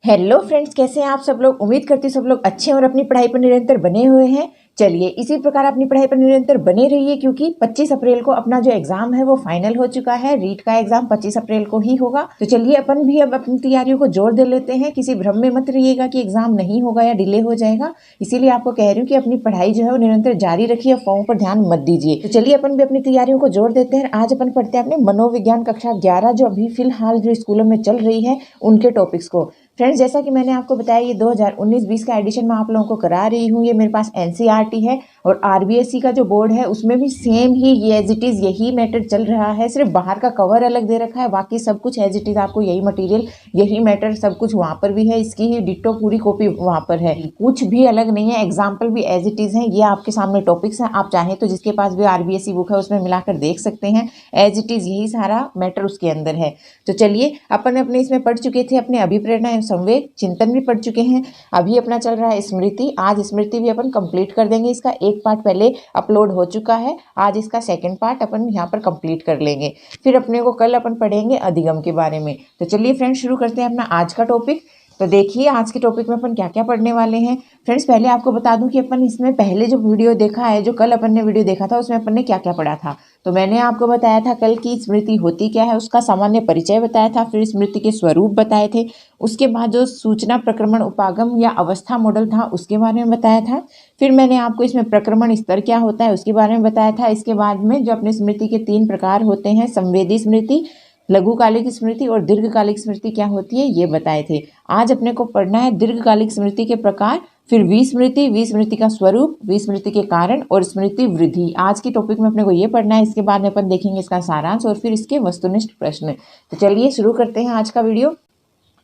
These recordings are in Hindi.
हेलो फ्रेंड्स, कैसे हैं आप सब लोग। उम्मीद करती हूँ सब लोग अच्छे हैं और अपनी पढ़ाई पर निरंतर बने हुए हैं। चलिए इसी प्रकार अपनी पढ़ाई पर निरंतर बने रहिए, क्योंकि 25 अप्रैल को अपना जो एग्जाम है वो फाइनल हो चुका है। रीट का एग्जाम 25 अप्रैल को ही होगा। तो चलिए अपन भी अब अपनी तैयारियों को जोर दे लेते हैं। किसी भ्रम में मत रहिएगा कि एग्जाम नहीं होगा या डिले हो जाएगा। इसीलिए आपको कह रही हूँ कि अपनी पढ़ाई जो है वो निरंतर जारी रखिए, फॉर्म पर ध्यान मत दीजिए। तो चलिए अपन भी अपनी तैयारियों को जोर देते हैं। आज अपन पढ़ते हैं अपने मनोविज्ञान कक्षा 11 जो अभी फिलहाल जो स्कूलों में चल रही है उनके टॉपिक्स को। फ्रेंड्स, जैसा कि मैंने आपको बताया, ये 2019-20 का एडिशन मैं आप लोगों को करा रही हूँ। ये मेरे पास एनसीईआरटी है और आरबीएसई का जो बोर्ड है उसमें भी सेम ही ये एज इट इज यही मैटर चल रहा है। सिर्फ बाहर का कवर अलग दे रखा है, बाकी सब कुछ एज इट इज आपको यही मटेरियल, यही मैटर सब कुछ वहाँ पर भी है। इसकी ही डिट्टो पूरी कॉपी वहाँ पर है, कुछ भी अलग नहीं है। एग्जाम्पल भी एज इट इज है। ये आपके सामने टॉपिक्स हैं, आप चाहें तो जिसके पास भी आरबीएसई बुक है उसमें मिलाकर देख सकते हैं। एज इट इज यही सारा मैटर उसके अंदर है। तो चलिए अपन अपने इसमें पढ़ चुके थे, अपने अभिप्रेरणा संवेग चिंतन भी पढ़ चुके हैं। अभी अपना चल रहा है स्मृति। आज स्मृति भी अपन कंप्लीट कर देंगे। इसका एक पार्ट पहले अपलोड हो चुका है, आज इसका सेकंड पार्ट अपन यहाँ पर कंप्लीट कर लेंगे। फिर अपने को कल अपन पढ़ेंगे अधिगम के बारे में। तो चलिए फ्रेंड्स, शुरू करते हैं अपना आज का टॉपिक। तो देखिए आज के टॉपिक में अपन क्या क्या पढ़ने वाले हैं। फ्रेंड्स, पहले आपको बता दूं कि अपन इसमें पहले जो वीडियो देखा है, जो कल अपन ने वीडियो देखा था, उसमें अपन ने क्या क्या पढ़ा था। तो मैंने आपको बताया था कल की स्मृति होती क्या है, उसका सामान्य परिचय बताया था। फिर स्मृति के स्वरूप बताए थे। उसके बाद जो सूचना प्रक्रमण उपागम या अवस्था मॉडल था उसके बारे में बताया था। फिर मैंने आपको इसमें प्रक्रमण स्तर क्या होता है उसके बारे में बताया था। इसके बाद में जो अपने स्मृति के 3 प्रकार होते हैं, संवेदी स्मृति, लघुकालिक स्मृति और दीर्घकालिक स्मृति क्या होती है ये बताए थे। आज अपने को पढ़ना है दीर्घकालिक स्मृति के प्रकार, फिर विस्मृति का स्वरूप, विस्मृति के कारण और स्मृति वृद्धि। आज की टॉपिक में अपने को ये पढ़ना है। इसके बाद में अपन देखेंगे इसका सारांश और फिर इसके वस्तुनिष्ठ प्रश्न। तो चलिए शुरू करते हैं आज का वीडियो।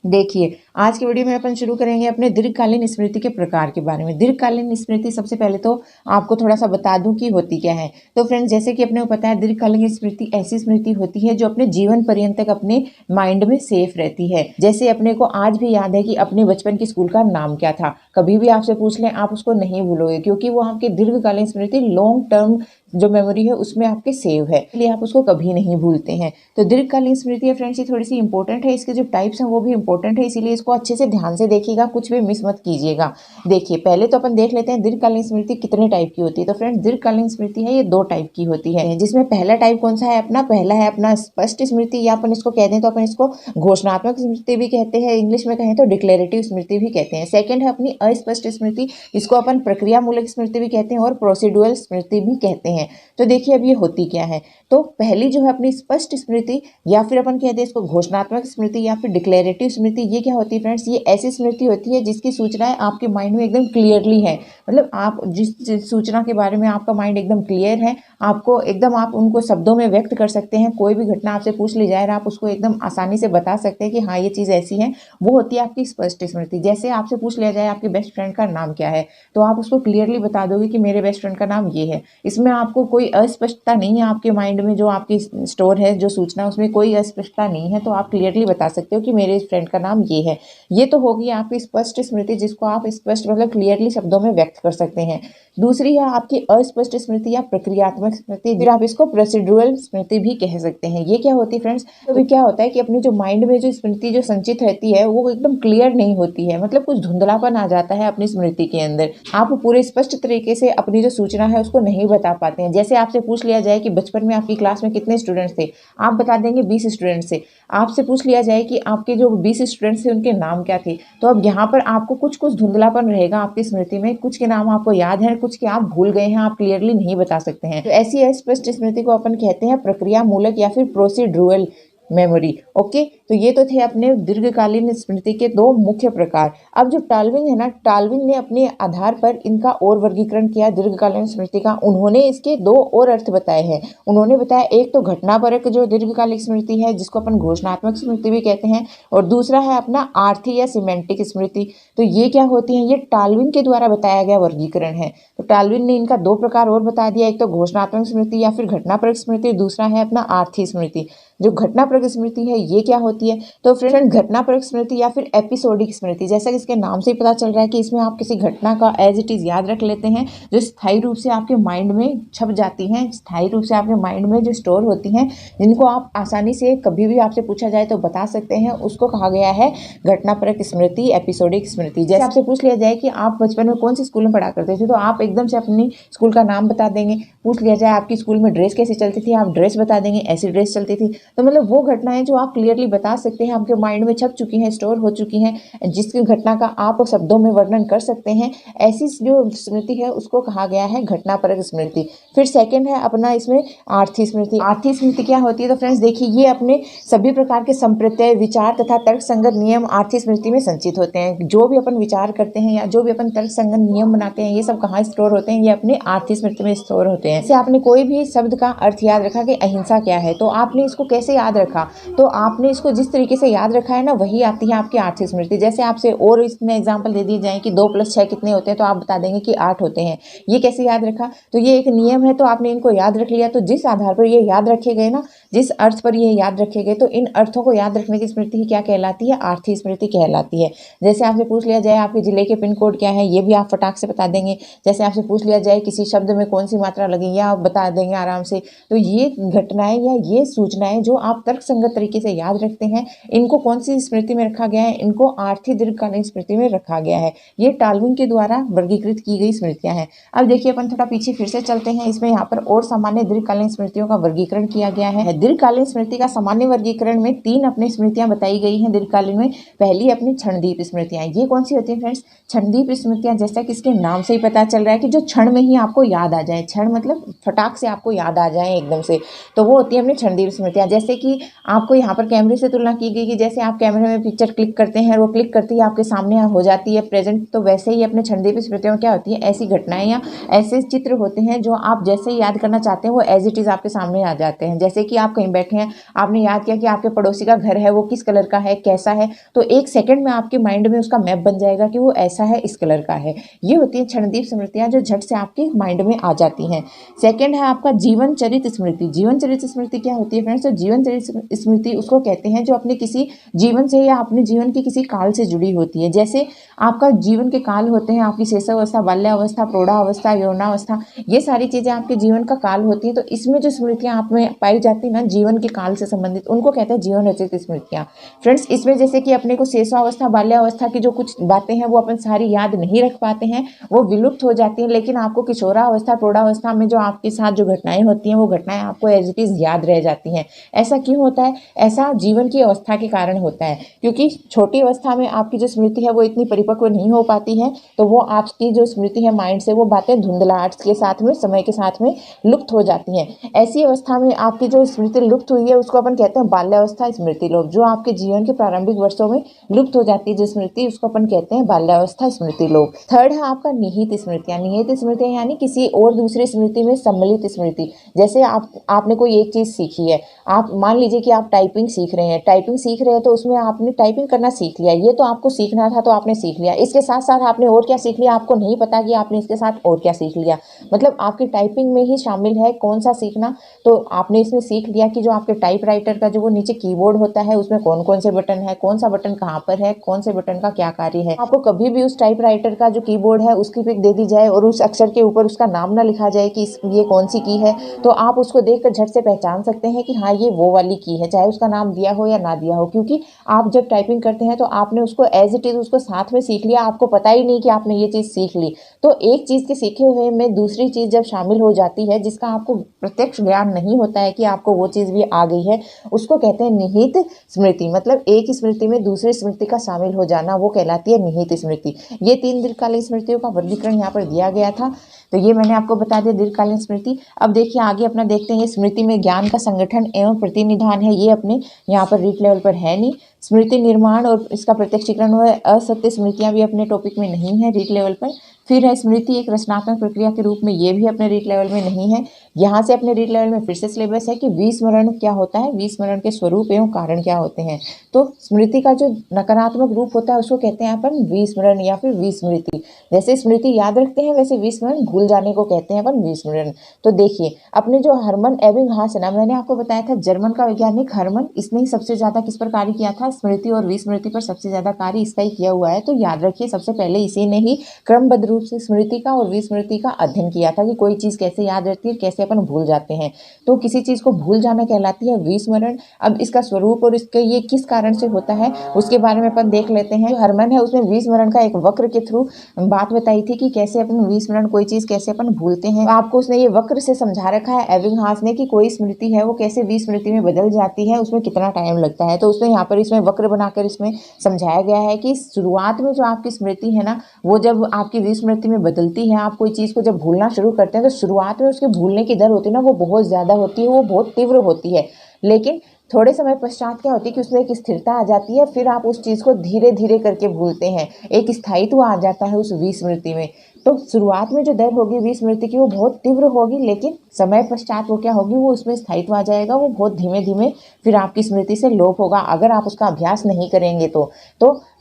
देखिए आज के वीडियो में अपन शुरू करेंगे अपने दीर्घकालीन स्मृति के प्रकार के बारे में। दीर्घकालीन स्मृति सबसे पहले तो आपको थोड़ा सा बता दूं कि होती क्या है। तो फ्रेंड्स, जैसे कि अपने को पता है दीर्घकालीन स्मृति ऐसी स्मृति होती है जो अपने जीवन पर्यंत तक अपने माइंड में सेफ रहती है। जैसे अपने को आज भी याद है कि अपने बचपन की स्कूल का नाम क्या था। कभी भी आपसे पूछ लें आप उसको नहीं भूलोगे, क्योंकि वो आपकी दीर्घकालीन स्मृति, लॉन्ग टर्म जो मेमोरी है उसमें आपके सेव है, इसलिए आप उसको कभी नहीं भूलते हैं। तो दीर्घकालीन स्मृति है फ्रेंड्स, ये थोड़ी सी इंपॉर्टेंट है। इसके जो टाइप्स हैं वो भी इंपॉर्टेंट है, इसीलिए इसको अच्छे से ध्यान से देखिएगा, कुछ भी मिस मत कीजिएगा। देखिए पहले तो अपन देख लेते हैं दीर्घकालीन स्मृति कितने टाइप की होती है। तो फ्रेंड्स, दीर्घकालीन स्मृति है ये 2 टाइप की होती है, जिसमें पहला टाइप कौन सा है अपना, पहला है अपना स्पष्ट स्मृति, या अपन इसको कहते हैं तो अपन इसको घोषणात्मक स्मृति भी कहते हैं, इंग्लिश में कहें तो डिक्लेरेटिव स्मृति भी कहते हैं। सेकेंड है अपनी अस्पष्ट स्मृति, इसको अपन प्रक्रिया मूलक स्मृति भी कहते हैं और प्रोसीड्यूरल स्मृति भी कहते हैं। तो देखिए अब ये होती क्या है। तो पहली जो है अपनी स्पष्ट स्मृति, या फिर अपन कहते हैं इसको घोषणात्मक स्मृति या फिर डिक्लेरेटिव स्मृति। ये क्या होती है फ्रेंड्स, ये ऐसी स्मृति होती है जिसकी सूचनाएं आपके माइंड में एकदम क्लियरली है। मतलब आप जिस सूचना के बारे में आपका माइंड एकदम क्लियर है, आपको एकदम आप उनको शब्दों में व्यक्त कर सकते हैं। कोई भी घटना आपसे पूछ ली जाए आप उसको एकदम आसानी से बता सकते हैं कि हाँ ये चीज़ ऐसी है। वो होती है आपकी स्पष्ट स्मृति। जैसे आपसे पूछ लिया जाए आपके बेस्ट फ्रेंड का नाम क्या है, तो आप उसको क्लियरली बता दोगे कि मेरे बेस्ट फ्रेंड का नाम ये है। इसमें आपको कोई अस्पष्टता नहीं है आपके माइंड में, जो आपकी स्टोर है जो सूचना उसमें कोई अस्पष्टता नहीं है, तो आप क्लियरली बता सकते हो कि मेरे फ्रेंड का नाम ये है। ये तो होगी आपकी स्पष्ट स्मृति, जिसको आप स्पष्ट मतलब क्लियरली शब्दों में व्यक्त कर सकते हैं। दूसरी है आपकी अस्पष्ट स्मृति या प्रक्रियात्मक स्मृति, फिर आप इसको प्रोसीड्यूरल स्मृति भी कह सकते हैं। ये क्या होती है फ्रेंड्स, कभी क्या होता है कि अपनी जो माइंड में जो स्मृति जो संचित रहती है वो एकदम क्लियर नहीं होती है, मतलब कुछ धुंधलापन आ जाता है अपनी स्मृति के अंदर। आप पूरे स्पष्ट तरीके से अपनी जो सूचना है उसको नहीं बता पाते हैं। जैसे आपसे पूछ लिया जाए कि बचपन में आपकी क्लास में कितने स्टूडेंट्स थे, आप बता देंगे 20 स्टूडेंट्स थे। आपसे पूछ लिया जाए कि आपके जो 20 स्टूडेंट्स थे उनके नाम क्या थे, तो अब यहाँ पर आपको कुछ धुंधलापन रहेगा आपकी स्मृति में, कुछ के नाम आपको याद है, कुछ के आप भूल गए हैं, आप क्लियरली नहीं बता सकते हैं। तो ऐसी अस्पष्ट स्मृति को अपन कहते हैं प्रक्रिया मूलक या फिर प्रोसीड्यूरल मेमोरी। ओके, तो ये तो थे अपने दीर्घकालीन स्मृति के 2 मुख्य प्रकार। अब जो टाल्विंग है ना, टाल्विंग ने अपने आधार पर इनका और वर्गीकरण किया दीर्घकालीन स्मृति का। उन्होंने इसके 2 और अर्थ बताए हैं। उन्होंने बताया एक तो घटनापरक जो दीर्घकालिक स्मृति है जिसको अपन घोषणात्मक स्मृति भी कहते हैं, और दूसरा है अपना आर्थी या सिमेंटिक स्मृति। तो ये क्या होती है, ये टाल्विन के द्वारा बताया गया वर्गीकरण है। तो टाल्विन ने इनका 2 प्रकार और बता दिया, एक तो घोषणात्मक स्मृति या फिर घटनापरक स्मृति, दूसरा है अपना आर्थी स्मृति। जो घटनापरक स्मृति है ये क्या होती है? तो फ्रेंड घटनापरक स्मृति या फिर एपिसोडिक स्मृति, जैसा कि इसके नाम से ही पता चल रहा है कि इसमें आप किसी घटना का एज इट इज़ याद रख लेते हैं, जो स्थायी रूप से आपके माइंड में छप जाती हैं, स्थायी रूप से आपके माइंड में जो स्टोर होती हैं, जिनको आप आसानी से कभी भी आपसे पूछा जाए तो बता सकते हैं, उसको कहा गया है घटनापरक स्मृति, एपिसोडिक स्मृति। जैसे आपसे पूछ लिया जाए कि आप बचपन में कौन सी स्कूल में पढ़ा करते थे, तो आप एकदम से अपनी स्कूल का नाम बता देंगे। पूछ लिया जाए आपकी स्कूल में ड्रेस कैसी चलती थी, आप ड्रेस बता देंगे, ऐसी ड्रेस चलती थी। तो मतलब वो घटनाएं जो आप क्लियरली बता सकते हैं, आपके माइंड में छप चुकी हैं, स्टोर हो चुकी हैं, जिसकी घटना का आप शब्दों में वर्णन कर सकते हैं, ऐसी जो स्मृति है उसको कहा गया है घटनापरक स्मृति। फिर सेकंड है अपना इसमें आर्थी स्मृति। आर्थी स्मृति क्या होती है? तो फ्रेंड्स देखिए, ये अपने सभी प्रकार के संप्रत्यय, विचार तथा तर्क संगत नियम आर्थी स्मृति में संचित होते हैं। जो भी अपन विचार करते हैं या जो भी अपन तर्क संगत नियम बनाते हैं, ये सब कहाँ स्टोर होते हैं? ये अपने आर्थी स्मृति में स्टोर होते हैं। जैसे आपने कोई भी शब्द का अर्थ याद रखा कि अहिंसा क्या है, तो आपने इसको कैसे याद रखा? तो आपने इसको जिस तरीके से याद रखा है ना, वही आती है आपकी आर्थी स्मृति। जैसे आपसे और इसमें एग्जाम्पल दे दिए जाए कि 2 + 6 कितने होते हैं, तो आप बता देंगे कि 8 होते हैं। ये कैसे याद रखा? तो ये एक नियम है, तो आपने इनको याद रख लिया। तो जिस आधार पर ये याद रखे गए ना, जिस अर्थ पर ये याद रखे गए, तो इन अर्थों को याद रखने की स्मृति ही क्या कहलाती है? आर्थी स्मृति कहलाती है। जैसे आपसे पूछ लिया जाए आपके जिले के पिन कोड क्या है, ये भी आप फटाक से बता देंगे। जैसे आपसे पूछ लिया जाए किसी शब्द में कौन सी मात्रा लगेगी, या आप बता देंगे आराम से। तो ये घटनाएं या ये सूचनाएं जो आप तर्क संगत तरीके से याद रखते हैं, इनको कौन सी स्मृति में रखा गया है? इनको आर्थी दीर्घकालीन स्मृति में रखा गया है। ये टालविन के द्वारा वर्गीकृत की गई स्मृतियां हैं। अब देखिए अपन थोड़ा पीछे फिर से चलते हैं। इसमें यहाँ पर और सामान्य दीर्घकालीन स्मृतियों का वर्गीकरण किया गया है। दीर्घकालीन स्मृति का सामान्य वर्गीकरण में 3 अपनी स्मृतियां बताई गई हैं दीर्घकालीन में। पहली अपनी क्षणदीप स्मृतियां। ये कौन सी होती है फ्रेंड्स? क्षणदीप स्मृतियां, जैसा कि इसके नाम से ही पता चल रहा है कि जो क्षण में ही आपको याद आ जाए, क्षण मतलब फटाक से आपको याद आ जाए एकदम से, तो वो होती है अपनी क्षणदीप स्मृतियां। जैसे कि आपको यहाँ पर कैमरे से तुलना की गई कि जैसे आप कैमरे में पिक्चर क्लिक करते हैं, वो क्लिक करती है आपके सामने हो जाती है प्रेजेंट, तो वैसे ही अपने क्षणदीप स्मृतियों में क्या होती है? ऐसी घटनाएं या ऐसे चित्र होते हैं जो आप जैसे ही याद करना चाहते हैं वो एज इट इज़ आपके सामने आ जाते हैं। जैसे कि आप कहीं बैठे हैं, आपने याद किया कि आपके पड़ोसी का घर है, वो किस कलर का है, कैसा है, तो 1 सेकंड में आपके माइंड में उसका मैप बन जाएगा कि वो ऐसा है, इस कलर का है। ये होती है क्षणदीप स्मृतियां जो झट से आपके माइंड में आ जाती हैं। सेकंड है आपका जीवन चरित स्मृति। जीवन चरित स्मृति क्या होती है फ्रेंड्स? तो जीवन चरित स्मृति उसको कहते हैं जो अपने किसी जीवन से या अपने जीवन की किसी काल से जुड़ी होती है। जैसे आपका जीवन के काल होते हैं, आपकी शैशवावस्था, बाल्यावस्था, प्रौढ़ावस्था, यौवनावस्था, ये सारी चीजें आपके जीवन का काल होती है। तो इसमें जो स्मृतियां आप में पाई जाती है ना, जीवन के काल से संबंधित, उनको कहते हैं जीवन रचित स्मृतियां। फ्रेंड्स इसमें जैसे कि अपने को शैशवावस्था, बाल्यावस्था की जो कुछ बातें हैं वो अपन सारी याद नहीं रख पाते हैं, वो विलुप्त हो जाती हैं, लेकिन आपको किशोरावस्था, प्रौढ़ावस्था में जो आपके साथ जो घटनाएं होती हैं, वो घटनाएं आपको एज इट इज याद रह जाती हैं। ऐसा क्यों होता है? ऐसा जीवन की अवस्था के कारण होता है, क्योंकि छोटी अवस्था में आपकी जो स्मृति है वो इतनी परिपक्व नहीं हो पाती है, तो वो आपकी जो स्मृति है माइंड से, वो बातें धुंधलाहट के साथ में, समय के साथ में लुप्त हो जाती हैं। ऐसी अवस्था में आपकी जो स्मृति लुप्त हुई है उसको अपन कहते हैं बाल्यावस्था स्मृति लोप। जो आपके जीवन के प्रारंभिक वर्षों में लुप्त हो जाती है जो स्मृति, उसको अपन कहते हैं बाल्यावस्था स्मृति लोप। थर्ड है आपका निहित स्मृतियां। निहित स्मृतियां यानी किसी और दूसरी स्मृति में सम्मिलित स्मृति। जैसे आपने कोई एक चीज सीखी है, आप मान लीजिए कि आप टाइपिंग सीख रहे हैं, तो उसमें आपने टाइपिंग करना सीख लिया, ये तो आपको सीखना था तो आपने सीख लिया। इसके साथ साथ आपने और क्या सीख लिया, आपको नहीं पता कि आपने इसके साथ और क्या सीख लिया। मतलब आपकी टाइपिंग में ही शामिल है कौन सा सीखना, तो आपने इसमें सीख लिया कि जो आपके टाइपराइटर का जो वो नीचे कीबोर्ड होता है उसमें कौन कौन से बटन है, कौन सा बटन कहाँ पर है, कौन से बटन का क्या कार्य है। आपको कभी भी उस टाइपराइटर का जो कीबोर्ड है उसकी पिक दे दी जाए और उस अक्षर के ऊपर उसका नाम ना लिखा जाए कि ये कौन सी की है, तो आप उसको देखकर झट से पहचान सकते हैं कि हाँ ये वो वाली की है, चाहे उसका नाम दिया हो या ना दिया हो। क्योंकि आप जब टाइपिंग करते हैं तो आपने उसको एज इट इज उसको साथ में सीख लिया, आपको पता ही नहीं कि आपने ये चीज़ सीख ली। तो एक चीज़ के सीखे हुए में दूसरी चीज़ जब शामिल हो जाती है, जिसका आपको प्रत्यक्ष ज्ञान नहीं होता है कि आपको वो चीज़ भी आ गई है, उसको कहते हैं निहित स्मृति। मतलब एक स्मृति में दूसरी स्मृति का शामिल हो जाना, वो कहलाती है निहित स्मृति। ये 3 दीर्घकालीन स्मृतियों का वर्गीकरण यहाँ पर दिया गया था, तो ये मैंने आपको बता दिया दीर्घकालीन स्मृति। अब देखिए आगे अपना देखते हैं, स्मृति में ज्ञान का संगठन एवं प्रतिनिधान है। ये अपने यहाँ पर रीट लेवल पर है नहीं। स्मृति निर्माण और इसका प्रत्यक्षीकरण हुआ है। असत्य स्मृतियां भी अपने टॉपिक में नहीं है रीट लेवल पर। फिर है स्मृति एक रचनात्मक प्रक्रिया के रूप में, ये भी अपने रीट लेवल में नहीं है। यहाँ से अपने रीड लेवल में फिर से सिलेबस है कि विस्मरण क्या होता है, विस्मरण के स्वरूप एवं कारण क्या होते हैं। तो स्मृति का जो नकारात्मक रूप होता है उसको कहते हैं अपन विस्मरण या फिर विस्मृति। जैसे स्मृति याद रखते हैं वैसे विस्मरण भूल जाने को कहते हैं अपन विस्मरण। तो देखिए अपने जो हरमन एबिंगहास है ना, मैंने आपको बताया था जर्मन का वैज्ञानिक हरमन, इसने ही सबसे ज्यादा किस पर कार्य किया था, स्मृति और विस्मृति पर सबसे ज्यादा कार्य इसका ही किया हुआ है। तो याद रखिए सबसे पहले इसी ने ही क्रमबद्ध रूप से स्मृति का और विस्मृति का अध्ययन किया था कि कोई चीज कैसे याद रहती है, कैसे अपन भूल जाते हैं। तो किसी चीज को भूल जाना कहलाती है विस्मरण। अब इसका स्वरूप और इसके ये किस कारण से होता है उसके बारे में अपन देख लेते हैं। जो हरमन है उसने विस्मरण का एक वक्र के थ्रू बात बताई थी कि कैसे अपन विस्मरण, कोई चीज कैसे अपन भूलते हैं। आपको उसने ये वक्र से समझा रखा है एबिंगहास ने कि कोई स्मृति है वो कैसे विस्मृति में बदल जाती है, उसमें कितना टाइम लगता है। तो उसने यहाँ पर इसमें वक्र बनाकर इसमें समझाया गया है कि शुरुआत में जो आपकी स्मृति है ना, वो जब आपकी विस्मृति में बदलती है, आप कोई चीज को जब भूलना शुरू करते हैं तो शुरुआत में उसके भूलने की दर होती है ना, वो बहुत ज्यादा होती है, वो बहुत तीव्र होती है। लेकिन थोड़े समय पश्चात क्या होती है कि उसमें एक स्थिरता आ जाती है, फिर आप उस चीज को धीरे धीरे करके भूलते हैं, एक स्थायित्व आ जाता है उस विस्मृति में। तो शुरुआत में जो दर होगी विस्मृति की वो बहुत तीव्र होगी, लेकिन समय पश्चात वो क्या होगी, वो उसमें स्थायित्व आ जाएगा, वो बहुत धीमे धीमे फिर आपकी स्मृति से लोप होगा अगर आप उसका अभ्यास नहीं करेंगे तो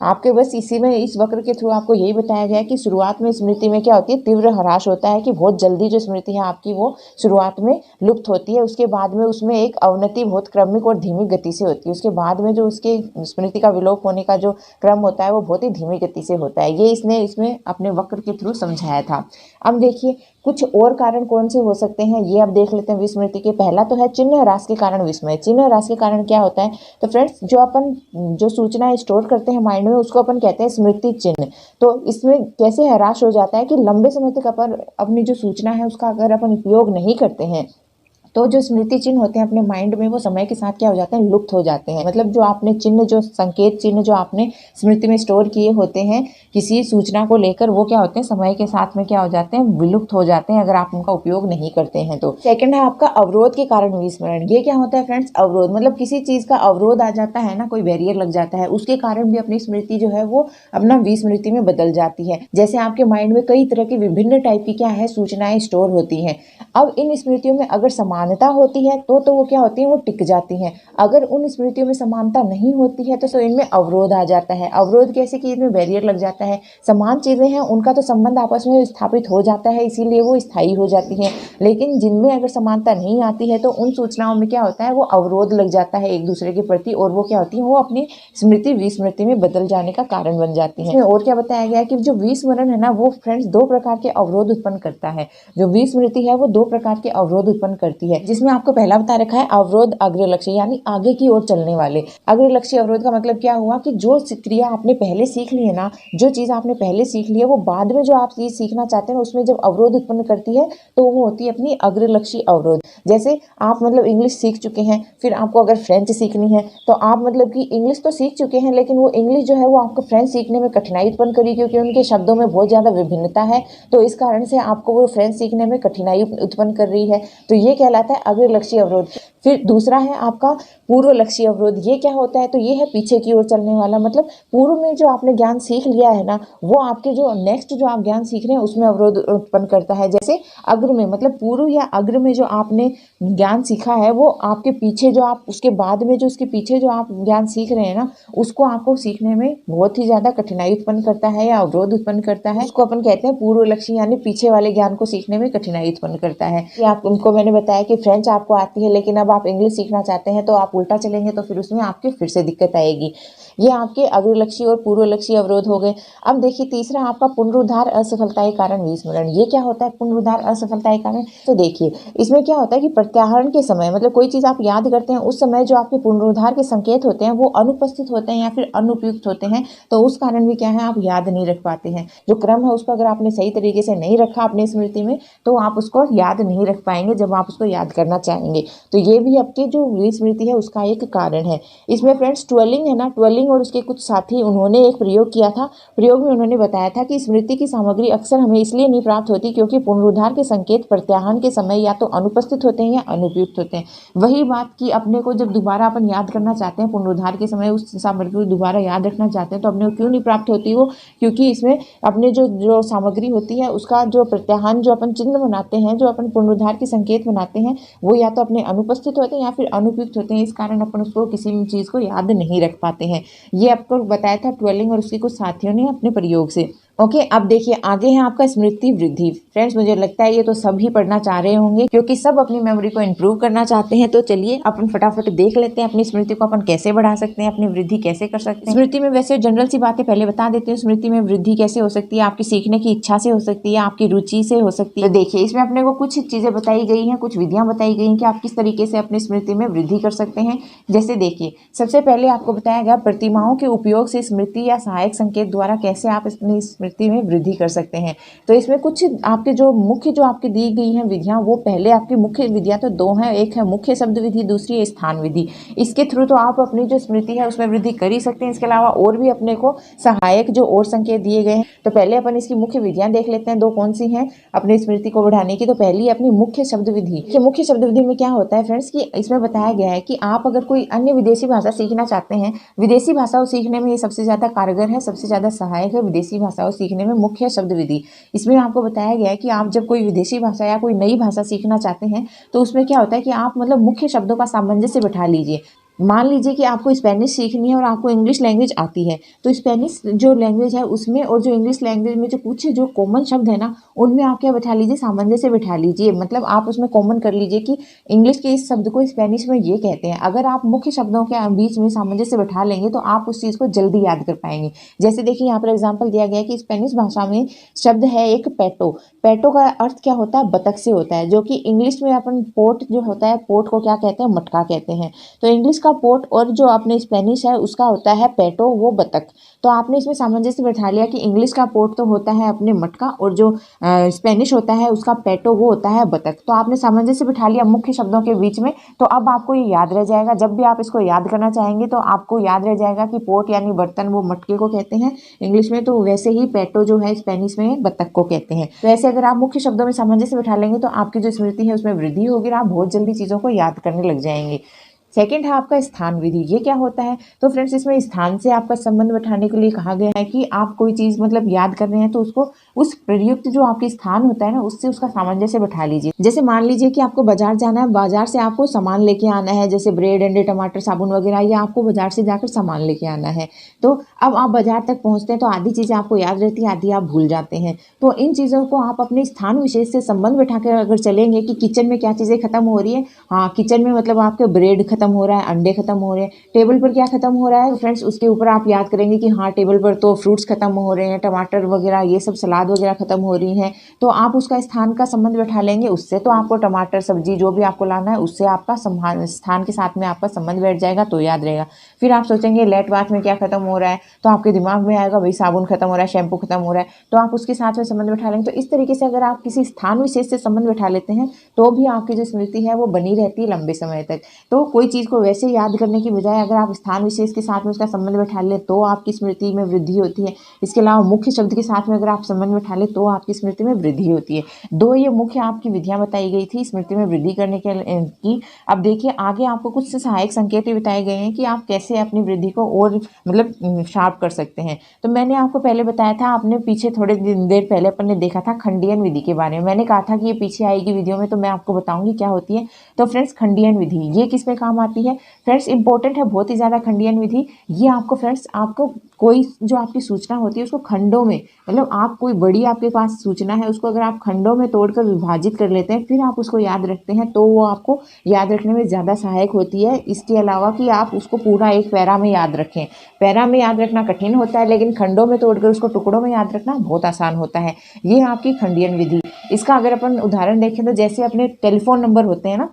आपके बस इसी में इस वक्र के थ्रू आपको यही बताया गया कि शुरुआत में स्मृति में क्या होती है, तीव्र ह्रास होता है कि बहुत जल्दी जो स्मृति है आपकी वो शुरुआत में लुप्त होती है। उसके बाद में उसमें एक अवनति बहुत क्रमिक और धीमी गति से होती है। उसके बाद में जो उसके स्मृति का विलोप होने का जो क्रम होता है वो बहुत ही धीमी गति से होता है। ये इसने इसमें अपने वक्र के थ्रू समझाया था। अब देखिए कुछ और कारण कौन से हो सकते हैं ये अब देख लेते हैं विस्मृति के। पहला तो है चिन्ह ह्रास के कारण विस्मय। चिन्ह ह्रास के कारण क्या होता है, तो फ्रेंड्स जो अपन जो सूचनाएं स्टोर करते हैं माइंड में उसको अपन कहते हैं स्मृति चिन्ह। तो इसमें कैसे ह्रास हो जाता है कि लंबे समय तक अपन अपनी जो सूचना है उसका अगर अपन उपयोग नहीं करते हैं तो जो स्मृति चिन्ह होते हैं अपने माइंड में वो समय के साथ क्या हो जाते हैं, लुप्त हो जाते हैं। मतलब जो आपने चिन्ह, जो संकेत चिन्ह जो आपने स्मृति में स्टोर किए होते हैं किसी सूचना को लेकर, वो क्या होते हैं समय के साथ में क्या हो जाते हैं, विलुप्त हो जाते हैं अगर आप उनका उपयोग नहीं करते हैं तो। सेकंड है आपका अवरोध के कारण विस्मरण। ये क्या होता है फ्रेंड्स, अवरोध मतलब किसी चीज का अवरोध आ जाता है ना, कोई बैरियर लग जाता है, उसके कारण भी अपनी स्मृति जो है वो अपना विस्मृति में बदल जाती है। जैसे आपके माइंड में कई तरह की विभिन्न टाइप की क्या है सूचनाएं स्टोर होती हैं। अब इन स्मृतियों में अगर समानता होती है तो वो क्या होती है, वो टिक जाती हैं। अगर उन स्मृतियों में समानता नहीं होती है तो इनमें अवरोध आ जाता है। अवरोध कैसे कि इनमें बैरियर लग जाता है। समान चीजें हैं उनका तो संबंध आपस में स्थापित हो जाता है, इसीलिए वो स्थायी हो जाती हैं। लेकिन जिनमें अगर समानता नहीं आती है तो उन सूचनाओं में क्या होता है, वो अवरोध लग जाता है एक दूसरे के प्रति, और वो क्या होती है, वो अपनी स्मृति विस्मृति में बदल जाने का कारण बन जाती है। और क्या बताया गया कि जो विस्मरण है ना वो फ्रेंड्स दो प्रकार के अवरोध उत्पन्न करता है। जो विस्मृति है वो दो प्रकार के अवरोध उत्पन्न करती है, जिसमें आपको पहला बता रखा है अवरोध अग्रलक्ष्य, यानी आगे की ओर चलने वाले। अग्रलक्ष्य अवरोध का मतलब क्या हुआ कि जो क्रिया आपने पहले सीख ली है ना, जो चीज आपने पहले सीख ली है वो बाद में जो आप चीज सीखना चाहते हैं उसमें जब अवरोध उत्पन्न करती है तो वो होती है अपनी अग्रलक्ष्य अवरोध। जैसे आप मतलब इंग्लिश सीख चुके हैं, फिर आपको अगर फ्रेंच सीखनी है तो आप मतलब कि इंग्लिश तो सीख चुके हैं लेकिन वो इंग्लिश जो है वो आपको फ्रेंच सीखने में कठिनाई उत्पन्न करी, क्योंकि उनके शब्दों में बहुत ज्यादा विभिन्नता है। तो इस कारण से आपको वो फ्रेंच सीखने में कठिनाई उत्पन्न कर रही है। तो ये कहलाता है अग्रलक्ष्य अवरोध। फिर दूसरा है आपका पूर्व लक्ष्य अवरोध। ये क्या होता है, तो ये है पीछे की ओर चलने वाला। मतलब पूर्व में जो आपने ज्ञान सीख लिया है ना वो आपके जो नेक्स्ट जो आप ज्ञान सीख रहे हैं उसमें अवरोध उत्पन्न करता है। जैसे अग्र में मतलब पूर्व या अग्र में जो आपने ज्ञान सीखा है वो आपके पीछे जो आप उसके बाद में जो उसके पीछे जो आप ज्ञान सीख रहे हैं ना उसको आपको सीखने में बहुत ही ज्यादा कठिनाई उत्पन्न करता है या अवरोध उत्पन्न करता है। उसको अपन कहते हैं पूर्व लक्ष्य, यानी पीछे वाले ज्ञान को सीखने में कठिनाई उत्पन्न करता है। आप उनको मैंने बताया कि फ्रेंच आपको आती है लेकिन अब आप इंग्लिश सीखना चाहते हैं तो आप उल्टा चलेंगे तो फिर उसमें आपके फिर से दिक्कत आएगी। ये आपके अग्रलक्ष्य और पूर्वलक्ष्य अवरोध हो गए। अब देखिए तीसरा आपका पुनरुद्धार असफलता के कारण विस्मरण। ये क्या होता है पुनरुद्धार असफलता के कारण, तो देखिए इसमें क्या होता है कि प्रत्याहरण के समय मतलब कोई चीज आप याद करते हैं उस समय जो आपके पुनरुद्धार के संकेत होते हैं वो अनुपस्थित होते हैं या फिर अनुपयुक्त होते हैं, तो उस कारण भी क्या है आप याद नहीं रख पाते हैं। जो क्रम है उसको अगर आपने सही तरीके से नहीं रखा अपनी स्मृति में तो आप उसको याद नहीं रख पाएंगे। जब आप उसको याद करना चाहेंगे। तो ये भी आपके जो विस्मृति है उसका एक कारण है। इसमें फ्रेंड्स ट्वेलिंग है ना, ट्वेलिंग और उसके कुछ साथी उन्होंने एक प्रयोग किया था। प्रयोग में उन्होंने बताया था कि स्मृति की सामग्री अक्सर हमें इसलिए नहीं प्राप्त होती क्योंकि पुनरुद्धार के संकेत प्रत्याहन के समय या तो अनुपस्थित होते हैं या अनुपयुक्त होते हैं। वही बात कि अपने को जब दोबारा अपन याद करना चाहते हैं, पुनरुद्धार के समय उस सामग्री को दोबारा याद रखना चाहते हैं, तो अपने को क्यों नहीं प्राप्त होती वो, क्योंकि इसमें अपने जो सामग्री होती है उसका जो प्रत्याहन, जो अपन चिन्ह बनाते हैं, जो अपन पुनरुद्धार के संकेत बनाते हैं, वो या तो अपने अनुपस्थित होते हैं या फिर अनुपयुक्त होते हैं। इस कारण अपन उसको किसी भी चीज़ को याद नहीं रख पाते हैं। ये आपको बताया था ट्वेलिंग और उसके कुछ साथियों ने अपने प्रयोग से। ओके, अब देखिए आगे है आपका स्मृति वृद्धि। फ्रेंड्स मुझे लगता है ये तो सभी पढ़ना चाह रहे होंगे क्योंकि सब अपनी मेमोरी को इंप्रूव करना चाहते हैं। तो चलिए अपन फटाफट देख लेते हैं अपनी स्मृति को अपन कैसे बढ़ा सकते हैं, अपनी वृद्धि कैसे कर सकते हैं। स्मृति में वैसे जनरल सी बातें पहले बता देते हैं। स्मृति में वृद्धि कैसे हो सकती है, आपकी सीखने की इच्छा से हो सकती है, आपकी रुचि से हो सकती है। तो देखिए इसमें अपने को कुछ चीजें बताई गई हैं, कुछ विधियां बताई गई हैं कि आप किस तरीके से अपनी स्मृति में वृद्धि कर सकते हैं। जैसे देखिए सबसे पहले आपको बताया गया प्रतिमाओं के उपयोग से स्मृति या सहायक संकेत द्वारा कैसे आप अपनी स्मृति में वृद्धि कर सकते हैं। तो इसमें कुछ आपके जो मुख्य जो आपकी दी गई हैं विधियां, वो पहले आपकी मुख्य विधियां तो दो हैं, एक है मुख्य शब्द विधि, दूसरी है स्थान विधि। इसके थ्रू तो आप अपनी जो स्मृति है उसमें वृद्धि कर ही सकते हैं। इसके अलावा और भी अपने को सहायक जो और संकेत दिए गए हैं। तो पहले अपन इसकी मुख्य विधियां देख लेते हैं, दो कौन सी हैं अपनी स्मृति को बढ़ाने की। तो पहली अपनी मुख्य शब्द विधि। कि मुख्य शब्द विधि में क्या होता है फ्रेंड्स कि इसमें बताया गया है कि आप अगर कोई अन्य विदेशी भाषा सीखना चाहते हैं, विदेशी भाषाओं सीखने में ये सबसे ज्यादा कारगर है, सबसे ज्यादा सहायक है विदेशी भाषाओं सीखने में मुख्य शब्द विधि। इसमें आपको बताया गया है कि आप जब कोई विदेशी भाषा या कोई नई भाषा सीखना चाहते हैं तो उसमें क्या होता है कि आप मतलब मुख्य शब्दों का सामंजस्य बिठा लीजिए। मान लीजिए कि आपको स्पेनिश सीखनी है और आपको इंग्लिश लैंग्वेज आती है, तो स्पेनिश जो लैंग्वेज है उसमें और जो इंग्लिश लैंग्वेज में जो कुछ जो कॉमन शब्द है ना, उनमें आप क्या बिठा लीजिए, सामंजस्य बिठा लीजिए। मतलब आप उसमें कॉमन कर लीजिए कि इंग्लिश के इस शब्द को स्पेनिश में ये कहते हैं। अगर आप मुख्य शब्दों के बीच में सामंजस्य बिठा लेंगे तो आप उस चीज़ को जल्दी याद कर पाएंगे। जैसे देखिए यहाँ पर एग्जाम्पल दिया गया है कि स्पेनिश भाषा में शब्द है एक पेटो। पेटो का अर्थ क्या होता है, बतख से होता है, जो कि इंग्लिश में अपन पोट जो होता है, पोट को क्या कहते हैं, मटका कहते हैं। तो इंग्लिश का पोट और जो अपने स्पेनिश है उसका होता है पेटो, वो बतख। तो आपने इसमें सामंजस्य बैठा लिया कि इंग्लिश का पोट तो होता है अपने मटका और जो स्पेनिश होता है उसका पेटो वो होता है बतख। तो आपने सामंजस्य बैठा लिया मुख्य शब्दों के बीच में। तो अब आपको ये याद रह जाएगा, जब भी आप इसको याद करना चाहेंगे तो आपको याद रह जाएगा कि पोट यानी बर्तन वो मटके को कहते हैं इंग्लिश में, तो वैसे ही पेटो जो है स्पेनिश में बतख को कहते हैं। तो ऐसे अगर आप मुख्य शब्दों में सामंजस्य बैठा लेंगे तो आपकी जो स्मृति है उसमें वृद्धि होगी और आप बहुत जल्दी चीज़ों को याद करने लग जाएंगे। सेकंड है आपका स्थान विधि। ये क्या होता है, तो फ्रेंड्स इसमें स्थान से आपका संबंध बैठाने के लिए कहा गया है कि आप कोई चीज़ मतलब याद कर रहे हैं तो उसको उस प्रयुक्त जो आपके स्थान होता है ना उससे उसका सामंजस्य बैठा लीजिए। जैसे मान लीजिए कि आपको बाजार जाना है, बाजार से आपको सामान लेके आना है, जैसे ब्रेड अंडे टमाटर साबुन वगैरह, या आपको बाजार से जाकर सामान लेके आना है। तो अब आप बाजार तक पहुंचते हैं तो आधी चीज़ें आपको याद रहती है, आधी आप भूल जाते हैं। तो इन चीज़ों को आप अपने स्थान विशेष से संबंध बैठा कर अगर चलेंगे कि किचन में क्या चीज़ें खत्म हो रही है, हाँ किचन में मतलब आपके ब्रेड खत्म हो रहा है, अंडे खत्म हो रहे हैं, टेबल पर क्या खत्म हो रहा है फ्रेंड्स उसके ऊपर आप याद करेंगे कि हाँ टेबल पर तो फ्रूट्स खत्म हो रहे हैं, टमाटर वगैरह ये सब सलाद वगैरह खत्म हो रही हैं। तो आप उसका स्थान का संबंध बैठा लेंगे उससे, तो आपको टमाटर सब्जी जो भी आपको लाना है उससे आपका स्थान के साथ में आपका संबंध बैठ जाएगा तो याद रहेगा। फिर आप सोचेंगे लेट बाथ में क्या खत्म हो रहा है, तो आपके दिमाग में आएगा भाई साबुन खत्म हो रहा है, शैम्पू खत्म हो रहा है, तो आप उसके साथ में संबंध बैठा लेंगे। तो इस तरीके से अगर आप किसी स्थान विशेष से संबंध बैठा लेते हैं तो भी आपकी जो स्मृति है वो बनी रहती है लंबे समय तक। तो कोई चीज़ को वैसे याद करने की बजाय अगर आप स्थान विशेष के साथ में उसका संबंध बैठा ले तो आपकी स्मृति में वृद्धि होती है। इसके अलावा मुख्य शब्द के साथ में अगर आप संबंध बैठा ले तो आपकी स्मृति में वृद्धि होती है। दो ये मुख्य आपकी विधियां बताई गई थी स्मृति में वृद्धि करने की। अब देखिए आगे आपको कुछ सहायक संकेत भी बताए गए हैं कि आप कैसे अपनी वृद्धि को और मतलब शार्प कर सकते हैं। तो मैंने आपको पहले बताया था, आपने पीछे थोड़े देर पहले अपन ने देखा था खंडियन विधि के बारे में। मैंने कहा था कि ये पीछे आएगी वीडियो में तो मैं आपको बताऊंगी क्या होती है। तो फ्रेंड्स खंडियन विधि ये किस में काम आती है फ्रेंड्स, इंपॉर्टेंट है बहुत ही ज़्यादा खंडियन विधि। ये आपको फ्रेंड्स आपको कोई जो आपकी सूचना होती है उसको खंडों में, मतलब आप कोई बड़ी आपके पास सूचना है उसको अगर आप खंडों में तोड़कर विभाजित कर लेते हैं फिर आप उसको याद रखते हैं तो वो आपको याद रखने में ज़्यादा सहायक होती है। इसके अलावा कि आप उसको पूरा एक पैरा में याद रखें, पैरा में याद रखना कठिन होता है लेकिन खंडों में तोड़कर उसको टुकड़ों में याद रखना बहुत आसान होता है। ये आपकी खंडियन विधि। इसका अगर अपन उदाहरण देखें तो जैसे अपने टेलीफोन नंबर होते हैं ना,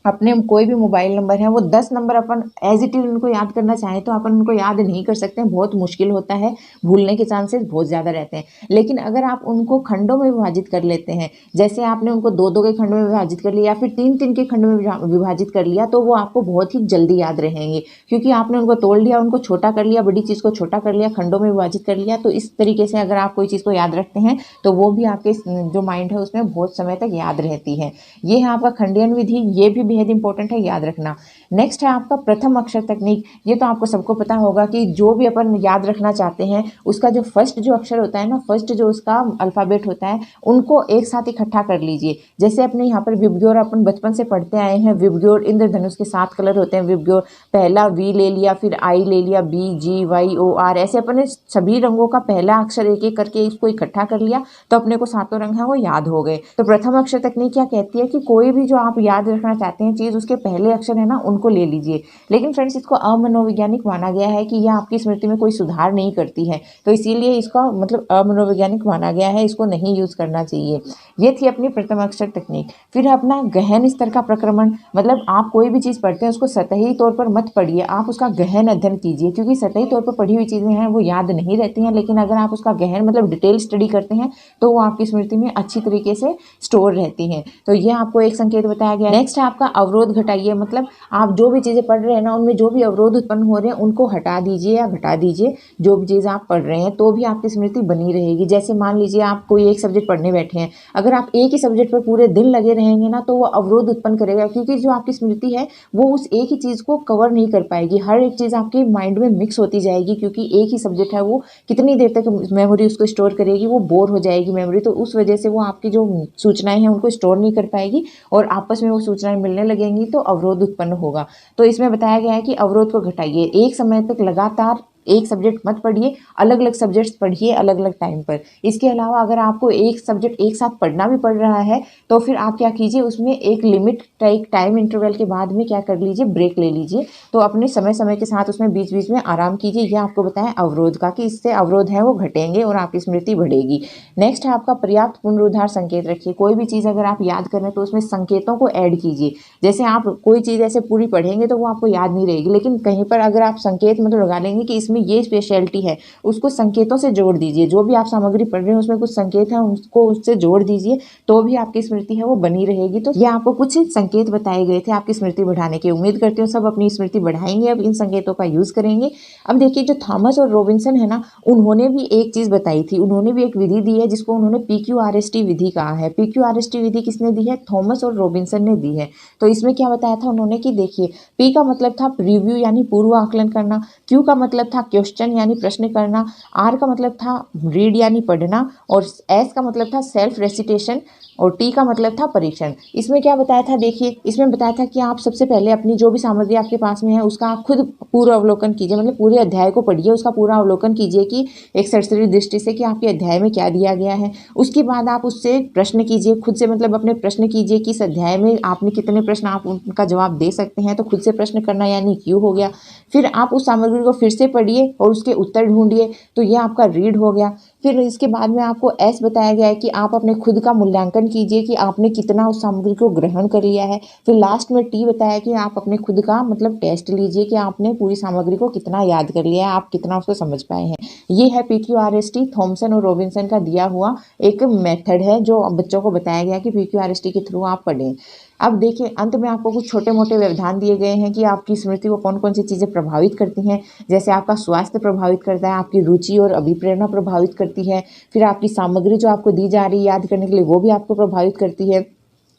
अपने कोई भी मोबाइल नंबर है वो 10 नंबर अपन एज इट इज उनको याद करना चाहें तो अपन उनको याद नहीं कर सकते हैं, बहुत मुश्किल होता है, भूलने के चांसेस बहुत ज़्यादा रहते हैं। लेकिन अगर आप उनको खंडों में विभाजित कर लेते हैं, जैसे आपने उनको 2-2 के खंडों में विभाजित कर लिया या फिर 3-3 के खंडों में विभाजित कर लिया, तो वो आपको बहुत ही जल्दी याद रहेंगे, क्योंकि आपने उनको तोड़ लिया, उनको छोटा कर लिया, बड़ी चीज़ को छोटा कर लिया, खंडों में विभाजित कर लिया। तो इस तरीके से अगर आप कोई चीज़ को याद रखते हैं तो वो भी आपके जो माइंड है उसमें बहुत समय तक याद रहती है। ये है आपका खंडीयन विधि, ये भी बेहद इंपॉर्टेंट है, याद रखना। नेक्स्ट है आपका प्रथम अक्षर तकनीक। ये तो आपको सबको पता होगा कि जो भी अपन याद रखना चाहते हैं उसका जो फर्स्ट जो अक्षर होता है ना, फर्स्ट जो उसका अल्फ़ाबेट होता है, उनको एक साथ इकट्ठा कर लीजिए। जैसे अपने यहाँ पर विबग्योर अपन बचपन से पढ़ते आए हैं, विबग्योर इंद्रधनुष के 7 कलर होते हैं। विबग्योर पहला वी ले लिया, फिर आई ले लिया, बी जी वाई ओ आर, ऐसे अपने सभी रंगों का पहला अक्षर एक एक करके इसको इकट्ठा कर लिया तो अपने को सातों रंग है वो याद हो गए। तो प्रथम अक्षर तकनीक क्या कहती है कि कोई भी जो आप याद रखना चाहते हैं चीज़, उसके पहले अक्षर है ना उनको ले लीजिए। लेकिन फ्रेंड्स इसको अमनोवैज्ञानिक माना गया है कि यह आपकी स्मृति में कोई सुधार नहीं करती है, तो इसीलिए इसका मतलब अमनोवैज्ञानिक माना गया है, इसको नहीं यूज़ करना चाहिए। ये थी अपनी प्रथम अक्षर तकनीक। फिर अपना गहन स्तर का प्रक्रमण, मतलब आप कोई भी चीज़ पढ़ते हैं उसको सतही तौर पर मत पढ़िए, आप उसका गहन अध्ययन कीजिए, क्योंकि सतही तौर पर पढ़ी हुई चीज़ें हैं वो याद नहीं रहती हैं। लेकिन अगर आप उसका गहन मतलब डिटेल स्टडी करते हैं तो वो आपकी स्मृति में अच्छी तरीके से स्टोर रहती हैं। तो ये आपको एक संकेत बताया गया। नेक्स्ट है आपका अवरोध घटाइए, मतलब आप जो भी चीज़ें पढ़ रहे हैं ना उनमें जो भी अवरोध उत्पन्न हो रहे हैं उनको हटा दीजिए या घटा दीजिए। जो भी चीज़ आप पढ़ रहे हैं तो भी आपकी स्मृति बनी रहेगी। जैसे मान लीजिए आप कोई एक सब्जेक्ट पढ़ने बैठे हैं, अगर आप एक ही सब्जेक्ट पर पूरे दिन लगे रहेंगे ना तो वो अवरोध उत्पन्न करेगा, क्योंकि जो आपकी स्मृति है वो उस एक ही चीज़ को कवर नहीं कर पाएगी। हर एक चीज़ आपके माइंड में मिक्स होती जाएगी, क्योंकि एक ही सब्जेक्ट है वो कितनी देर तक मेमोरी उसको स्टोर करेगी, वो बोर हो जाएगी मेमोरी। तो उस वजह से वो आपकी जो सूचनाएं हैं उनको स्टोर नहीं कर पाएगी और आपस में वो सूचनाएं मिलने लगेंगी तो अवरोध उत्पन्न होगा। तो इसमें बताया गया है कि अवरोध को घटाइए, एक समय तक लगातार एक सब्जेक्ट मत पढ़िए, अलग अलग सब्जेक्ट्स पढ़िए अलग अलग टाइम पर। इसके अलावा अगर आपको एक सब्जेक्ट एक साथ पढ़ना भी पड़ रहा है तो फिर आप क्या कीजिए, उसमें एक लिमिट एक टाइम इंटरवल के बाद में क्या कर लीजिए, ब्रेक ले लीजिए। तो अपने समय समय के साथ उसमें बीच बीच में आराम कीजिए। यह आपको बताएं अवरोध का, कि इससे अवरोध है वो घटेंगे और आपकी स्मृति बढ़ेगी। नेक्स्ट है आपका पर्याप्त पुनरुद्धार संकेत रखिए। कोई भी चीज़ अगर आप याद करें तो उसमें संकेतों को ऐड कीजिए। जैसे आप कोई चीज़ ऐसे पूरी पढ़ेंगे तो वो आपको याद नहीं रहेगी, लेकिन कहीं पर अगर आप संकेत मतलब लगा लेंगे कि इसमें ये स्पेशलिटी है, उसको संकेतों से जोड़ दीजिए। जो भी आप सामग्री पढ़ रहे हैं उसमें कुछ संकेत हैं, उसको उससे जोड़ दीजिए तो भी आपकी स्मृति है वो बनी रहेगी। तो ये आपको कुछ संकेत बताए गए थे आपकी स्मृति बढ़ाने के। उम्मीद करती हूँ सब अपनी स्मृति बढ़ाएंगे, अब इन संकेतों का यूज करेंगे। अब देखिए जो थॉमस और रॉबिन्सन है ना, उन्होंने भी एक चीज बताई थी, उन्होंने भी एक विधि दी है जिसको उन्होंने PQRST विधि कहा है। PQRST विधि किसने दी है? थॉमस और रॉबिन्सन ने दी है। तो इसमें क्या बताया था उन्होंने कि देखिए P का मतलब था रिव्यू यानी पूर्व आकलन करना, Q का मतलब था क्वेश्चन यानी प्रश्न करना, R का मतलब था रीड यानी पढ़ना, और S का मतलब था सेल्फ रेसिटेशन, और T का मतलब था परीक्षण। इसमें क्या बताया था, देखिए इसमें बताया था कि आप सबसे पहले अपनी जो भी सामग्री आपके पास में है उसका आप खुद पूर्व अवलोकन कीजिए, मतलब पूरे अध्याय को पढ़िए, उसका पूरा अवलोकन कीजिए कि एक सरसरी दृष्टि से कि आपके अध्याय में क्या दिया गया है। उसके बाद आप उससे प्रश्न कीजिए खुद से, मतलब अपने प्रश्न कीजिए कि इस अध्याय में आपने कितने प्रश्न आप उनका जवाब दे सकते हैं, तो खुद से प्रश्न करना यानी क्यों हो गया। फिर आप उस सामग्री को फिर से पढ़िए और उसके उत्तर ढूंढिए, तो यह आपका रीड हो गया। फिर इसके बाद में आपको S बताया गया है कि आप अपने खुद का मूल्यांकन कीजिए कि आपने कितना उस सामग्री को ग्रहण कर लिया है। फिर लास्ट में T बताया कि आप अपने खुद का मतलब टेस्ट लीजिए कि आपने पूरी सामग्री को कितना याद कर लिया है, आप कितना उसको समझ पाए हैं। ये है PQRST, थॉमसन और रॉबिन्सन का दिया हुआ एक मेथड है जो बच्चों को बताया गया कि PQRST के थ्रू आप पढ़ें। अब देखिए अंत में आपको कुछ छोटे मोटे व्यवधान दिए गए हैं कि आपकी स्मृति को कौन कौन सी चीज़ें प्रभावित करती हैं। जैसे आपका स्वास्थ्य प्रभावित करता है, आपकी रुचि और अभिप्रेरणा प्रभावित करती है, फिर आपकी सामग्री जो आपको दी जा रही है याद करने के लिए वो भी आपको प्रभावित करती है।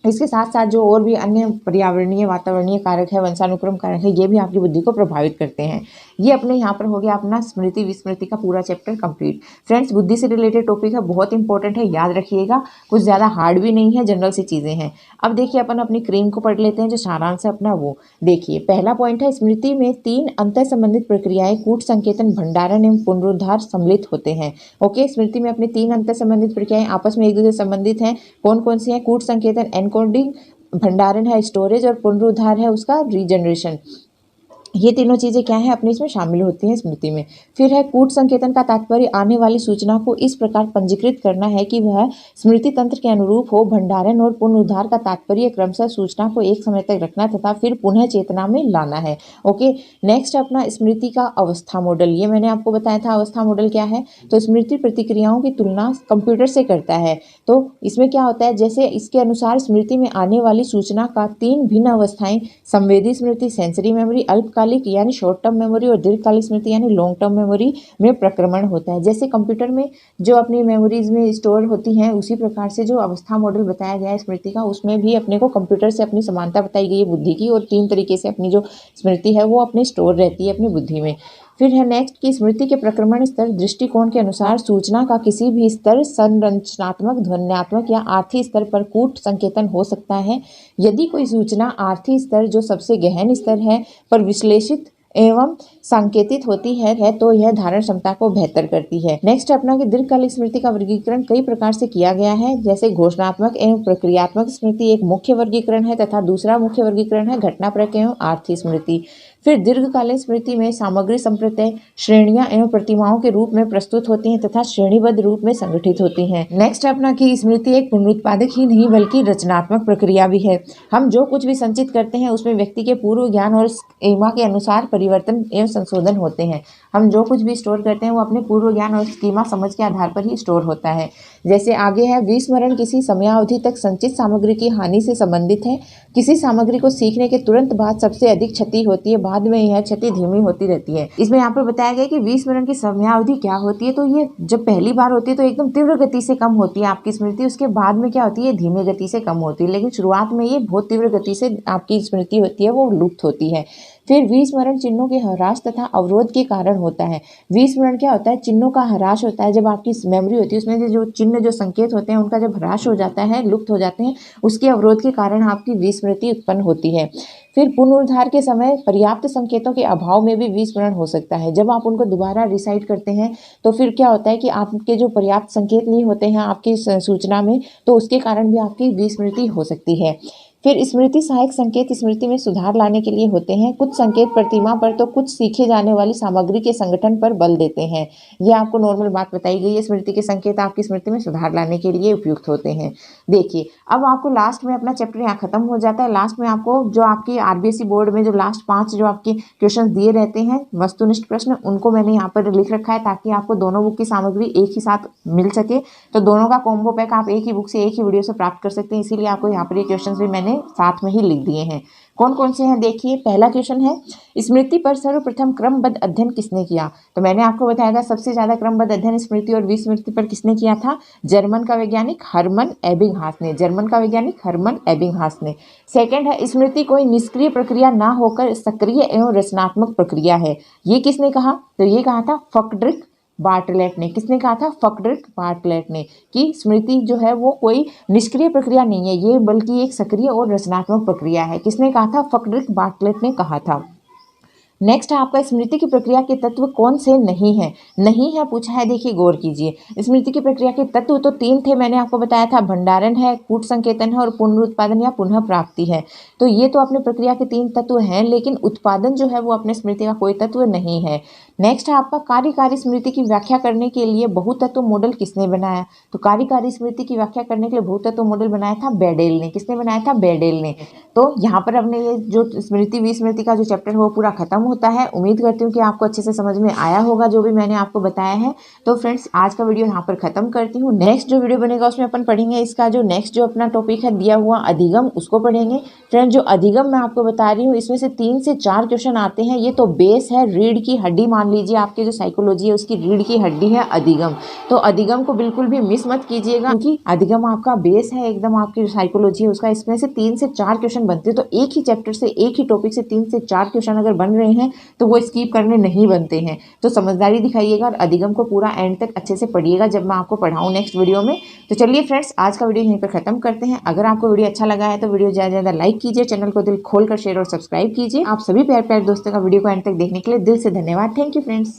इसके साथ साथ जो और भी अन्य पर्यावरणीय वातावरणीय कारक है, वंशानुक्रम कारक है, ये भी आपकी बुद्धि को प्रभावित करते हैं। ये अपने यहाँ पर हो गया अपना स्मृति विस्मृति का पूरा चैप्टर कंप्लीट। फ्रेंड्स बुद्धि से रिलेटेड टॉपिक है, बहुत इंपॉर्टेंट है, याद रखिएगा, कुछ ज़्यादा हार्ड भी नहीं है, जनरल सी चीज़ें हैं। अब देखिए अपन अपनी क्रीम को पढ़ लेते हैं, जो सारांश है अपना वो देखिए। पहला पॉइंट है स्मृति में 3 अंतर संबंधित प्रक्रियाएं कूट संकेतन भंडारण एवं पुनरुद्धार सम्मिलित होते हैं। ओके, स्मृति में अपनी 3 अंतर संबंधित प्रक्रियाएं आपस में एक दूसरे से संबंधित हैं। कौन कौन सी हैं? कूट संकेतन एनकोडिंग, भंडारण है स्टोरेज, और पुनरुद्धार है उसका रीजनरेशन। ये तीनों चीज़ें क्या है अपने इसमें शामिल होती हैं स्मृति में। फिर है कूट संकेतन का तात्पर्य आने वाली सूचना को इस प्रकार पंजीकृत करना है कि वह स्मृति तंत्र के अनुरूप हो। भंडारण और पुनरुद्धार का तात्पर्य क्रमशः सूचना को एक समय तक रखना तथा फिर पुनः चेतना में लाना है। ओके, नेक्स्ट अपना स्मृति का अवस्था मॉडल। ये मैंने आपको बताया था अवस्था मॉडल क्या है। तो स्मृति प्रतिक्रियाओं की तुलना कंप्यूटर से करता है। तो इसमें क्या होता है, जैसे इसके अनुसार स्मृति में आने वाली सूचना का 3 भिन्न अवस्थाएं संवेदी स्मृति, सेंसरी मेमोरी, अल्पकालिक यानी शॉर्ट टर्म मेमोरी और दीर्घकालिक स्मृति यानी लॉन्ग टर्म मेमोरी में प्रक्रमण होता है। जैसे कंप्यूटर में जो अपनी मेमोरीज में स्टोर होती हैं, उसी प्रकार से जो अवस्था मॉडल बताया गया है स्मृति का, उसमें भी अपने को कंप्यूटर से अपनी समानता बताई गई है बुद्धि की, और 3 तरीके से अपनी जो स्मृति है वो अपने स्टोर रहती है अपनी बुद्धि में। फिर है नेक्स्ट की स्मृति के प्रक्रमण स्तर दृष्टिकोण के अनुसार सूचना का किसी भी स्तर संरचनात्मक, ध्वन्यात्मक या आर्थी स्तर पर कूट संकेतन हो सकता है। यदि कोई सूचना आर्थी स्तर जो सबसे गहन स्तर है पर विश्लेषित एवं सांकेतित होती है तो यह धारण क्षमता को बेहतर करती है। नेक्स्ट अपना कि दीर्घकालिक स्मृति का वर्गीकरण कई प्रकार से किया गया है। जैसे घोषणात्मक एवं प्रक्रियात्मक स्मृति एक मुख्य वर्गीकरण है तथा दूसरा मुख्य वर्गीकरण है घटनापरक एवं आर्थी स्मृति। फिर दीर्घकालीन स्मृति में सामग्री संप्रत्यय श्रेणियां एवं प्रतिमाओं के रूप में प्रस्तुत होती हैं तथा श्रेणीबद्ध रूप में संगठित होती हैं। नेक्स्ट अपना कि स्मृति एक पुनरुत्पादक ही नहीं बल्कि रचनात्मक प्रक्रिया भी है। हम जो कुछ भी संचित करते हैं उसमें व्यक्ति के पूर्व ज्ञान और स्कीमा के अनुसार परिवर्तन एवं संशोधन होते हैं। हम जो कुछ भी स्टोर करते हैं वो अपने पूर्व ज्ञान और स्कीमा समझ के आधार पर ही स्टोर होता है। जैसे आगे है विस्मरण किसी समयावधि तक संचित सामग्री की हानि से संबंधित है। किसी सामग्री को सीखने के तुरंत बाद सबसे अधिक क्षति होती है, बाद में यह क्षति धीमी होती रहती है। इसमें यहाँ पर बताया गया कि विस्मरण की समयावधि क्या होती है। तो ये जब पहली बार होती है तो एकदम तीव्र गति से कम होती है आपकी स्मृति, उसके बाद में क्या होती है धीमी गति से कम होती है, लेकिन शुरुआत में ये बहुत तीव्र गति से आपकी स्मृति होती है वो लुप्त होती है। फिर विस्मरण चिन्हों के ह्रास तथा अवरोध के कारण होता है। विस्मरण क्या होता है, चिन्हों का ह्रास होता है। जब आपकी मेमोरी होती है उसमें जो चिन्ह जो संकेत होते हैं उनका जब ह्रास हो जाता है, लुप्त हो जाते हैं, उसके अवरोध के कारण आपकी विस्मृति उत्पन्न होती है। फिर पुनरुद्धार के समय पर्याप्त संकेतों के अभाव में भी विस्मरण हो सकता है। जब आप उनको दोबारा रिसाइट करते हैं तो फिर क्या होता है कि आपके जो पर्याप्त संकेत नहीं होते हैं आपकी सूचना में, तो उसके कारण भी आपकी विस्मृति हो सकती है। फिर स्मृति सहायक संकेत स्मृति में सुधार लाने के लिए होते हैं। कुछ संकेत प्रतिमा पर तो कुछ सीखे जाने वाली सामग्री के संगठन पर बल देते हैं। ये आपको नॉर्मल बात बताई गई है। स्मृति के संकेत आपकी स्मृति में सुधार लाने के लिए उपयुक्त होते हैं। देखिए अब आपको लास्ट में अपना चैप्टर यहाँ खत्म हो जाता है। लास्ट में आपको जो आपकी आरबीएसई बोर्ड में जो लास्ट 5 जो आपके क्वेश्चन दिए रहते हैं वस्तुनिष्ठ प्रश्न, उनको मैंने यहाँ पर लिख रखा है ताकि आपको दोनों बुक की सामग्री एक ही साथ मिल सके। तो दोनों का कॉम्बो पैक आप एक ही बुक से एक ही वीडियो से प्राप्त कर सकते हैं। इसीलिए आपको यहाँ पर ये क्वेश्चन भी मैंने साथ में ही लिख दिए हैं। कौन कौन से हैं देखिए। पहला क्वेश्चन है स्मृति पर सर्वप्रथम क्रमबद्ध अध्ययन किसने किया। तो मैंने आपको बताया था सबसे ज्यादा क्रमबद्ध अध्ययन स्मृति और विस्मृति पर किसने किया था, जर्मन का वैज्ञानिक हर्मन एबिंगहास ने। जर्मन का वैज्ञानिक हर्मन एबिंगहास ने। सेकंड है स्मृति कोई निष्क्रिय प्रक्रिया ना होकर सक्रिय एवं रचनात्मक प्रक्रिया है। ये किसने कहा, तो ये कहा था फ्रेडरिक बार्टलेट ने। किसने कहा था, फ्रेडरिक बार्टलेट ने, कि स्मृति जो है वो कोई निष्क्रिय प्रक्रिया नहीं है, ये बल्कि एक सक्रिय और रचनात्मक प्रक्रिया है। किसने कहा था, फ्रेडरिक बार्टलेट ने कहा था। नेक्स्ट है आपका स्मृति की प्रक्रिया के तत्व कौन से नहीं है। नहीं है पूछा है, देखिए गौर कीजिए। स्मृति की प्रक्रिया के तत्व तो 3 थे, मैंने आपको बताया था, भंडारण है, कूट संकेतन है और पुनरुत्पादन या पुनः प्राप्ति है। तो ये तो अपने प्रक्रिया के 3 तत्व हैं, लेकिन उत्पादन जो है वो अपने स्मृति का कोई तत्व नहीं है। नेक्स्ट है आपका कार्यकारी स्मृति की व्याख्या करने के लिए बहुतत्व मॉडल किसने बनाया। तो कार्यकारी स्मृति की व्याख्या करने के लिए बहुतत्व मॉडल बनाया था बेडेल ने। किसने बनाया था, बेडेल ने। तो यहाँ पर हमने ये जो स्मृति विस्मृति का जो चैप्टर है वो पूरा खत्म होता है। उम्मीद करती हूँ कि आपको अच्छे से समझ में आया होगा जो भी मैंने आपको बताया है। तो फ्रेंड्स आज का वीडियो यहाँ पर खत्म करती हूँ। नेक्स्ट जो वीडियो बनेगा उसमें अपन पढ़ेंगे इसका जो नेक्स्ट जो अपना टॉपिक है दिया हुआ अधिगम, उसको पढ़ेंगे। फ्रेंड्स जो अधिगम मैं आपको बता रही हूँ इसमें से 3 से 4 क्वेश्चन आते हैं। ये तो बेस है, रीढ़ की हड्डी मान लीजिए, आपके जो साइकोलॉजी है उसकी रीढ़ की हड्डी है अधिगम। तो अधिगम को बिल्कुल भी मिस मत कीजिएगा, क्योंकि अधिगम आपका बेस है एकदम, आपकी जो साइकोलॉजी है उसका। इसमें से 3 से 4 क्वेश्चन बनते हैं। तो एक ही चैप्टर से एक ही टॉपिक से 3 से 4 क्वेश्चन अगर बन रहे हैं तो वो स्किप करने नहीं बनते हैं। तो समझदारी दिखाइएगा और अधिगम को पूरा एंड तक अच्छे से पढ़िएगा जब मैं आपको पढ़ाऊँ नेक्स्ट वीडियो में। तो चलिए फ्रेंड्स आज का वीडियो यहीं पर खत्म करते हैं। अगर आपको वीडियो अच्छा लगा है तो वीडियो ज़्यादा ज़्यादा लाइक कीजिए, चैनल को दिल खोल कर शेयर और सब्सक्राइब कीजिए। आप सभी प्यारे प्यारे दोस्तों का वीडियो को एंड तक देखने के लिए दिल से धन्यवाद। Thank you friends.